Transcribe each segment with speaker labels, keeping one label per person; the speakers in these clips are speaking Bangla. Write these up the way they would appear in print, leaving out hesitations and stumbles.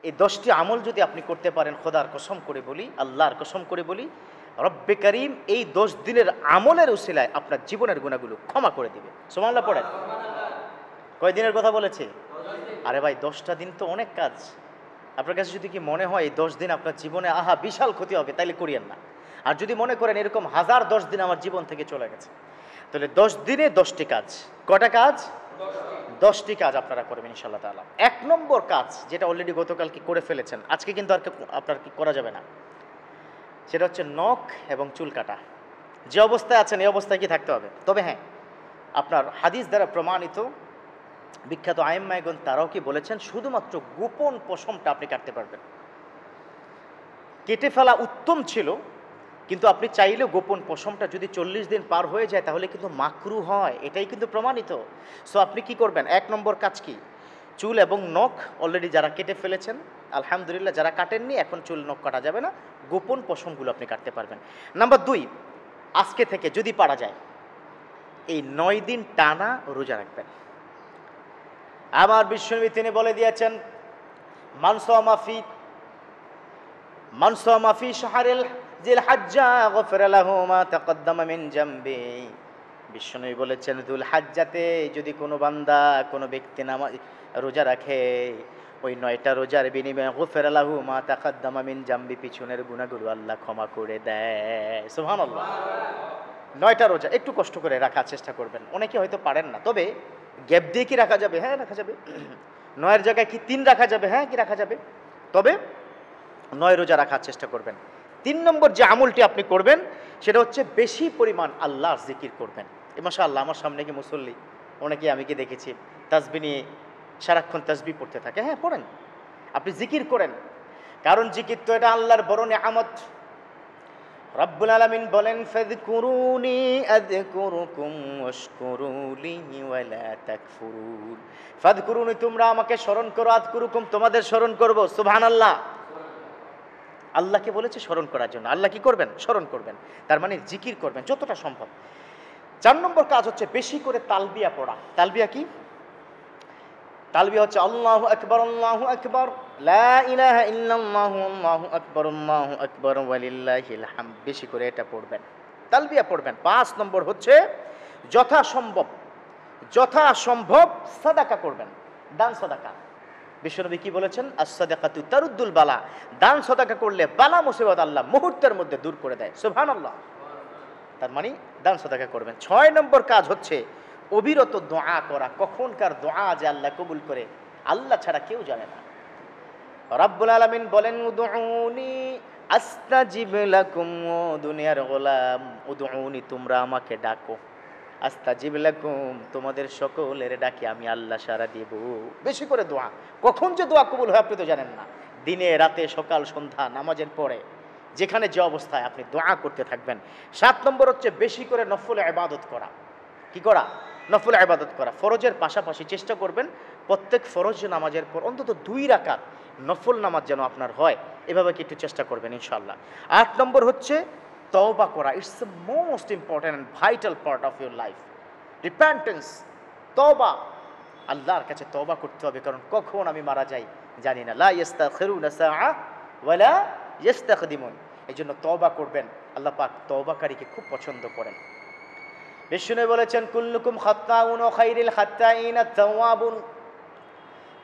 Speaker 1: এই 10টি আমল যদি আপনি করতে পারেন, খোদার কসম করে বলি, আল্লাহর কসম করে বলি, রব্বে করিম এই 10 দিনের আমলের উসিলায় আপনার জীবনের গুনাহগুলো ক্ষমা করে দিবে। সুবহানাল্লাহ পড়েন। কয় দিনের কথা বলেছে? আরে ভাই 10টা দিন তো অনেক কাজ। আপনার কাছে যদি কি মনে হয় এই 10 দিন আপনার জীবনে আহা বিশাল ক্ষতি হবে, তাইলে করিয়েন না। আর যদি মনে করেন এরকম 1010 দিন আমার জীবন থেকে চলে গেছে, তাহলে 10 দিনে 10টি কাজ। কটা কাজ? 10টি কাজ আপনারা করবেন ইনশাআল্লাহ তাআলা। 1 নম্বর কাজ, যেটা অলরেডি গতকাল কি করে ফেলেছেন, আজকে কিন্তু আর আপনার কি করা যাবে না, সেটা হচ্ছে নখ এবং চুল কাটা। যে অবস্থায় আছেন এই অবস্থায় কি থাকতে হবে। তবে হ্যাঁ, আপনার হাদিস দ্বারা প্রমাণিত বিখ্যাত আইম্মাইগণ তারাও কি বলেছেন, শুধুমাত্র গোপন পশমটা আপনি কাটতে পারবেন। কেটে ফেলা উত্তম ছিল, কিন্তু আপনি চাইলেও গোপন পশমটা যদি 40 দিন পার হয়ে যায় তাহলে কিন্তু মাকরু হয়, এটাই কিন্তু প্রমাণিত। সো আপনি কি করবেন, 1 নম্বর কাজ কি, চুল এবং নখ অলরেডি যারা কেটে ফেলেছেন আলহামদুলিল্লাহ, যারা কাটেননি এখন চুল নখ কাটা যাবে না, গোপন পশমগুলো আপনি কাটতে পারবেন। নাম্বার 2, আজকে থেকে যদি পারা যায় এই 9 দিন টানা রোজা রাখবেন। আমার বিশ্বনবী তিনি বলে দিয়েছেন, মান সামা ফি শাহরিল জিল হজ্জা গফিরা লাহু মা তাকদ্দামা মিন জামবি। বিশ্বনবী বলেছেন, দুল হজ্জাতে যদি কোনো বান্দা কোনো ব্যক্তি রোজা রাখে, ওই 9টা রোজার বিনিময়ে গফিরা লাহু মা তাকদ্দামা মিন জামবি, পিছনের গুনাহগুলো আল্লাহ ক্ষমা করে দেয়। সুবহানাল্লাহ। 9টা রোজা একটু কষ্ট করে রাখার চেষ্টা করবেন। অনেকে হয়তো পারেন না, তবে গ্যাপ দিয়ে কি রাখা যাবে? হ্যাঁ রাখা যাবে। 9-এর জায়গায় কি 3 রাখা যাবে? হ্যাঁ কি রাখা যাবে, তবে 9 রোজা রাখার চেষ্টা করবেন। 3 নম্বর যে আমলটি আপনি করবেন সেটা হচ্ছে বেশি পরিমাণ আল্লাহর জিকির করবেন। মাশাআল্লাহ, আমার সামনে কি মুসল্লি অনেকে আমি কি দেখেছি তাসবিহ নিয়ে সারাক্ষণ তাসবিহ পড়তে থাকে। হ্যাঁ পড়েন, আপনি জিকির করেন, কারণ জিকির তো এটা আল্লাহর বড় নিয়ামত। রব্বুল আলামিন বলেন, ফাযকুরুনি আযকুরুকুম ওয়াশকুরুলি ওয়ালা তাকফুরুন। ফাযকুরুনি, তোমরা আমাকে স্মরণ করো, আযকুরুকুম, তোমাদের স্মরণ করব। সুবহানাল্লাহ। আল্লাহকে বলেছে স্মরণ করার জন্য, আল্লাহ কি করবেন? স্মরণ করবেন। তার মানে জিকির করবেন যতটা সম্ভব। 4 নম্বর কাজ হচ্ছে বেশি করে তালবিয়া পড়া। তালবিয়া কি? তালবিয়া হচ্ছে আল্লাহু আকবার, আল্লাহু আকবার, লা ইলাহা ইল্লাল্লাহু, আল্লাহু আকবার ওয়ালিল্লাহিল হামদ। বেশি করে এটা পড়বেন, তালবিয়া পড়বেন। 5 নম্বর হচ্ছে যথাসম্ভব সাদাকা করবেন, দান সাদাকা। বিশ্বনবী কি বলেছেন? as-সাদাকাতু তারুদ্দুল বালা। দান সাদাকা করলে বালা মুসিবত আল্লাহ মুহূর্তের মধ্যে দূর করে দেয়। সুবহানাল্লাহ। তার মানে দান সাদাকা করবেন। 6 নম্বর কাজ হচ্ছে অবিরত দোয়া করা। কখনকার দোয়া যে আল্লাহ কবুল করে আল্লাহ ছাড়া কেউ জানে না। রব্বুল আলামিন বলেন, উদউনি আস্তাজিব লাকুম, ও দুনিয়ার গোলাম উদউনি, তোমরা আমাকে ডাকো, আস্তাজিব লাকুম, তোমাদের সকলের ডাকে আমি আল্লাহ সাড়া দেব। বেশি করে দোয়া। কখন যে দোয়া কবুল হয় আপনি তো জানেন না। দিনে রাতে সকাল সন্ধ্যা নামাজের পরে যেখানে যে অবস্থায় আপনি দোয়া করতে থাকবেন। 7 নম্বর হচ্ছে বেশি করে নফল ইবাদত করা। কি করা? নফল ইবাদত করা। ফরজের পাশাপাশি চেষ্টা করবেন প্রত্যেক ফরজ নামাজের পর অন্তত 2 রাকাত নফল নামাজ যেন আপনার হয়, এভাবে কি একটু চেষ্টা করবেন ইনশাআল্লাহ। 8 নম্বর হচ্ছে তওবা করা। It's the most important and vital part of your life. Repentance, তওবা। আল্লাহর কাছে তওবা করতে হবে, কারণ কখন আমি মারা যাই জানি না। লা ইস্তাখিরুনা সাআ ওয়ালা ইস্তাকদিমুন। এইজন্য তওবা করবেন। আল্লাহ পাক তওবাকারীকে খুব পছন্দ করেন। বিষ্ণু বলেছেন, কুল্লুকুম খাত্তাউন ওয়া খায়রুল খাত্তাইন আত-তাওয়াবুন।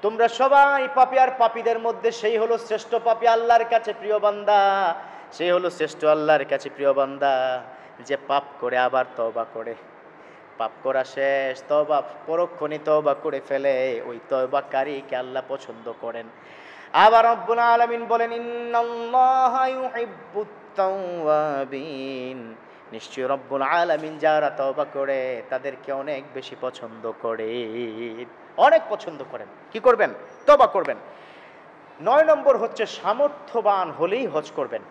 Speaker 1: তোমরা সবাই পাপী, আর পাপীদের মধ্যে সেই হলো শ্রেষ্ঠ পাপী আল্লাহর কাছে প্রিয় বান্দা। সেই হলো শ্রেষ্ঠ আল্লাহর কাছে প্রিয় বান্দা যে পাপ করে আবার তওবা করে। পাপ করা শেষ, তওবা পরক্ষণে তওবা করে ফেলে, ওই তওবাকারীকে আল্লাহ পছন্দ করেন। আবার রব্বুল আলামিন বলেন, ইন্নাল্লাহা ইউহিব্বুত তাওয়াবিন। নিশ্চয় রব্বুল আলামিন যারা তওবা করে তাদেরকে অনেক বেশি পছন্দ করে, অনেক পছন্দ করেন। কি করবেন? তওবা করবেন। 9 নম্বর হচ্ছে সামর্থ্যবান হলেই হজ করবেন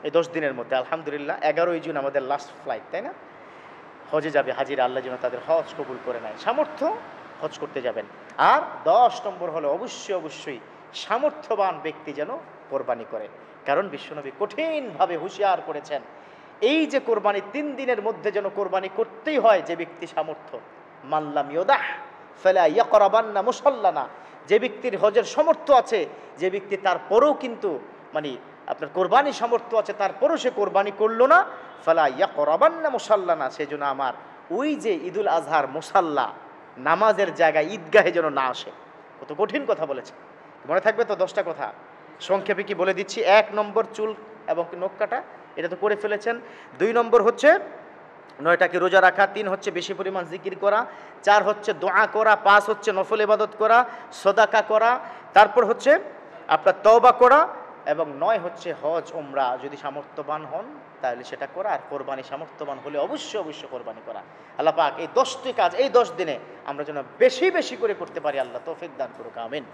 Speaker 1: এই 10 দিনের মধ্যে। আলহামদুলিল্লাহ 11ই জুন আমাদের লাস্ট ফ্লাইট, তাই না? হজে যাবে হাজিরা, আল্লাহ যেন তাদের হজ কবুল করে নেয়। সামর্থ্য হজ করতে যাবেন। আর 10 নম্বর হলো অবশ্যই সামর্থ্যবান ব্যক্তি যেন কোরবানি করে, কারণ বিশ্বনবী কঠিনভাবে হুঁশিয়ার করেছেন এই যে কোরবানি 3 দিনের মধ্যে যেন কোরবানি করতেই হয়। যে ব্যক্তি সামর্থ্য, মাল্লাম ইউদাহ ফালা ইয়াকরাবান্না মুসাল্লানা, যে ব্যক্তির হজের সামর্থ্য আছে, যে ব্যক্তি তারপরেও কিন্তু মানে আপনার কোরবানি সামর্থ্য আছে, তারপরেও সে কোরবানি করলো না, ফালা ইয়াকরাবান্না মুসাল্লানা, সেজন্য আমার ওই যে ঈদুল আজহার মুসাল্লা নামাজের জায়গায় ঈদগাহে যেন না আসে। কত কঠিন কথা বলেছে, মনে থাকবে তো? 10টা কথা সংক্ষেপে কি বলে দিচ্ছি। 1 নম্বর চুল এবং নখ কাটা, এটা তো করে ফেলেছেন। 2 নম্বর হচ্ছে 9টাকে রোজা রাখা। 3 হচ্ছে বেশি পরিমাণ জিকির করা। 4 হচ্ছে দোয়া করা। 5 হচ্ছে নফল ইবাদত করা, সদাকা করা। তারপর হচ্ছে আপনার তওবা করা। এবং 9 হচ্ছে হজ উমরা, যদি সামর্থ্যবান হন তাহলে সেটা করা। আর কোরবানি সামর্থ্যবান হলে অবশ্যই অবশ্যই কোরবানি করা। আল্লাহ পাক এই 10টি কাজ এই 10 দিনে আমরা যেন বেশি বেশি করে করতে পারি। আল্লাহ তৌফিক দান করুক, আমিন।